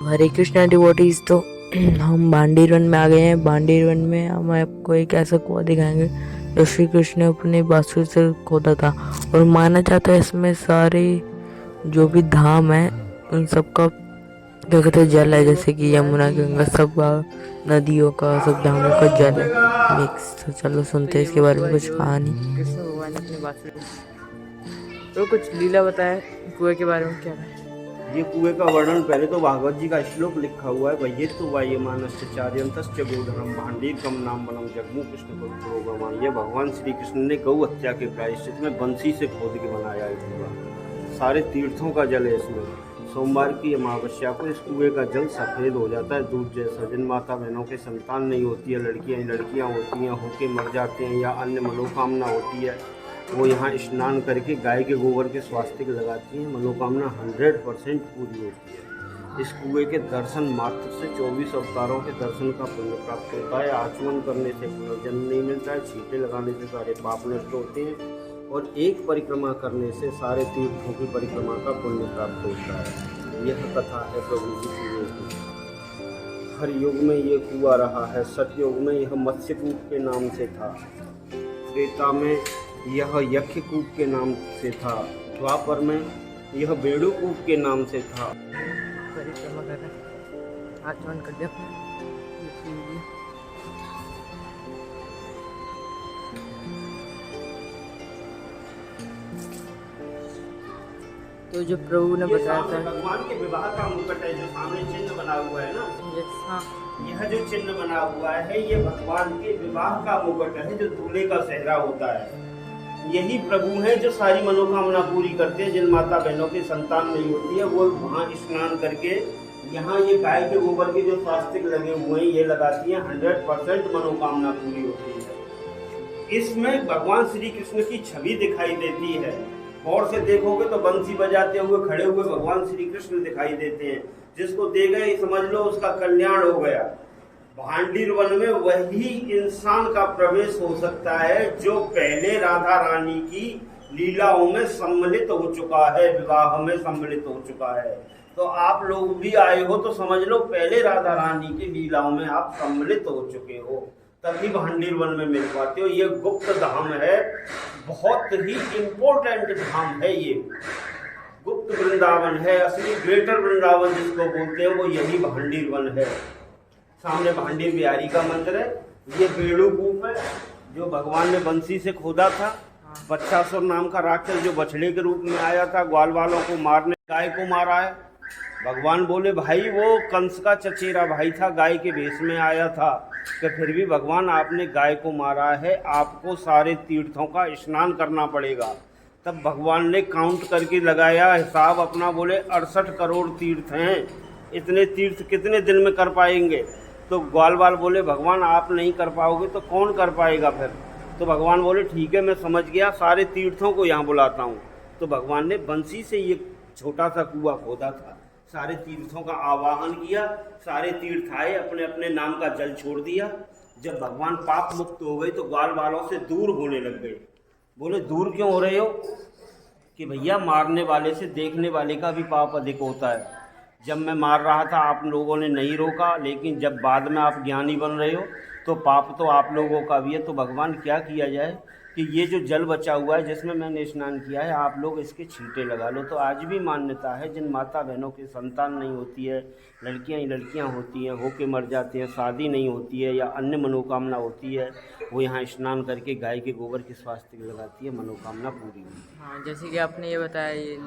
हरे Krishna devotees. तो हम Bhandir one में आ गए हैं। भांडीर वन में हम आपको एक ऐसा कुआं दिखाएंगे जो श्री कृष्ण ने अपने बांसुरी से खोदा था, और माना जाता है इसमें सारे जो भी धाम है उन सबका क्या कहते हैं जल है, जैसे कि यमुना, गंगा, सब नदियों का, सब धामों का जल है मिक्स। तो चलो सुनते हैं इसके बारे में कुछ कहानी। कृष्ण भगवान ने अपनी बांसुरी तो कुछ लीला बताया कुएं के बारे में, क्या है? ये कुएं का वर्णन पहले तो भागवत जी का श्लोक लिखा हुआ है, वही तो वायुमानस्य चार्यंतस्य गोधनम भांडीरकम नाम बनम जगमु कृष्ण पुरोगम। ये भगवान श्री कृष्ण ने गौ हत्या के प्रायश्चित में बंसी से खोद के बनाया है कुआं। सारे तीर्थों का जल है इसमें। सोमवार की अमावस्या को इस कुएं का जल सफ़ेद हो जाता है, दूध जैसा। जिन माता बहनों के संतान नहीं होती है, लड़कियां होती हैं, होके मर जाते हैं या अन्य मनोकामना होती है, वो यहाँ स्नान करके गाय के गोबर के स्वास्तिक लगाती हैं। मनोकामना 100% पूरी होती है। इस कुएं के दर्शन मात्र से 24 अवतारों के दर्शन का पुण्य प्राप्त होता है। आचमन करने से पुनर्जन्म नहीं मिलता है, छींटे लगाने से सारे पाप नष्ट होते हैं, और एक परिक्रमा करने से सारे तीर्थों की परिक्रमा का पुण्य प्राप्त होता है। यह कथा है प्रभु जी कुएं की। हर युग में ये कुआं रहा है। सतयुग में यह मत्स्यकूप के नाम से था। त्रेता में यह यक्षकूप के नाम से था। द्वापर में यह बेड़ूकूप के नाम से था। परिक्रमा कर रहे हैं, आचमन कर दिया। तो जो प्रभु ने बताया था भगवान के विवाह का मुकुट है, जो सामने चिन्ह बना हुआ है ना, यह जो चिन्ह बना हुआ है ये भगवान के विवाह का मुकुट है, जो दूल्हे का सेहरा होता है। यही प्रभु हैं जो सारी मनोकामना पूरी करते हैं। जिन माता बहनों की संतान नहीं होती है वो वहाँ स्नान करके यहाँ ये गाय के गोबर के जो स्वास्तिक लगे हुए हैं ये लगाती हैं। 100% मनोकामना पूरी होती है। इसमें भगवान श्री कृष्ण की छवि दिखाई देती है। और से देखोगे तो बंसी बजाते हुए खड़े हुए भगवान श्री कृष्ण दिखाई देते हैं। जिसको देगा ये समझ लो उसका कल्याण हो गया। भांडीर वन में वही इंसान का प्रवेश हो सकता है जो पहले राधा रानी की लीलाओं में सम्मिलित हो चुका है, विवाह में सम्मिलित हो चुका है। तो आप लोग भी आए हो तो समझ लो पहले राधा रानी की लीलाओं में आप सम्मिलित हो चुके हो, तभी भांडीर वन में मिल पाते हो। ये गुप्त धाम है, बहुत ही इम्पोर्टेंट धाम है। ये गुप्त वृंदावन है, असली ग्रेटर वृंदावन जिसको बोलते हैं वो यही भांडीर वन है। सामने भांडीर बिहारी का मंदिर है। ये बेड़ूकूप है जो भगवान ने बंसी से खोदा था। बच्चासुर नाम का राक्षस जो बछड़े के रूप में आया था, ग्वाल वालों को मारने गाय को मारा है। भगवान बोले भाई वो कंस का चचेरा भाई था, गाय के भेष में आया था, कि फिर भी भगवान आपने गाय को मारा है, आपको सारे तीर्थों का स्नान करना पड़ेगा। तब भगवान ने काउंट करके लगाया हिसाब अपना, बोले 68 करोड़ तीर्थ हैं, इतने तीर्थ कितने दिन में कर पाएंगे? तो ग्वाल वाल बोले भगवान आप नहीं कर पाओगे तो कौन कर पाएगा फिर? तो भगवान बोले ठीक है मैं समझ गया, सारे तीर्थों को यहाँ बुलाता हूँ। तो भगवान ने बंसी से ये छोटा सा कुआं खोदा था, सारे तीर्थों का आवाहन किया, सारे तीर्थ आए, अपने अपने नाम का जल छोड़ दिया। जब भगवान पाप मुक्त हो गए तो ग्वाल वालों से दूर होने लग गए। बोले दूर क्यों हो रहे हो? कि भैया मारने वाले से देखने वाले का भी पाप अधिक होता है। जब मैं मार रहा था आप लोगों ने नहीं रोका, लेकिन जब बाद में आप ज्ञानी बन रहे हो तो पाप तो आप लोगों का भी है। तो भगवान क्या किया जाए कि ये जो जल बचा हुआ है जिसमें मैंने स्नान किया है, आप लोग इसके छींटे लगा लो। तो आज भी मान्यता है जिन माता बहनों की संतान नहीं होती है, लड़कियां होती हैं, होके मर जाती हैं, शादी नहीं होती है या अन्य मनोकामना होती है, वो यहाँ स्नान करके गाय के गोबर के स्वास्तिक लगाती है, मनोकामना पूरी होती है। हाँ, जैसे कि आपने ये बताया ये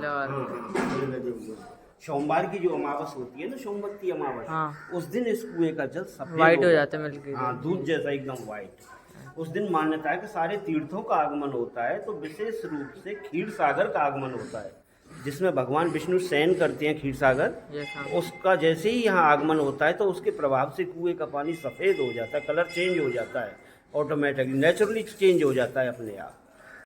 सोमवार की जो अमावस होती है ना, सोमवती अमावस, हाँ, उस दिन इस कुएं का जल सफेद वाइट हो जाता है मिल्की। हाँ, दूध जैसा एकदम वाइट। उस दिन मान्यता है कि सारे तीर्थों का आगमन होता है। तो विशेष रूप से क्षीर सागर का आगमन होता है, जिसमें भगवान विष्णु शयन करते हैं क्षीर सागर। उसका जैसे ही यहाँ आगमन होता है तो उसके प्रभाव से कुएं का पानी सफ़ेद हो जाता है, कलर चेंज हो जाता है, ऑटोमेटिकली नेचुरली चेंज हो जाता है अपने आप।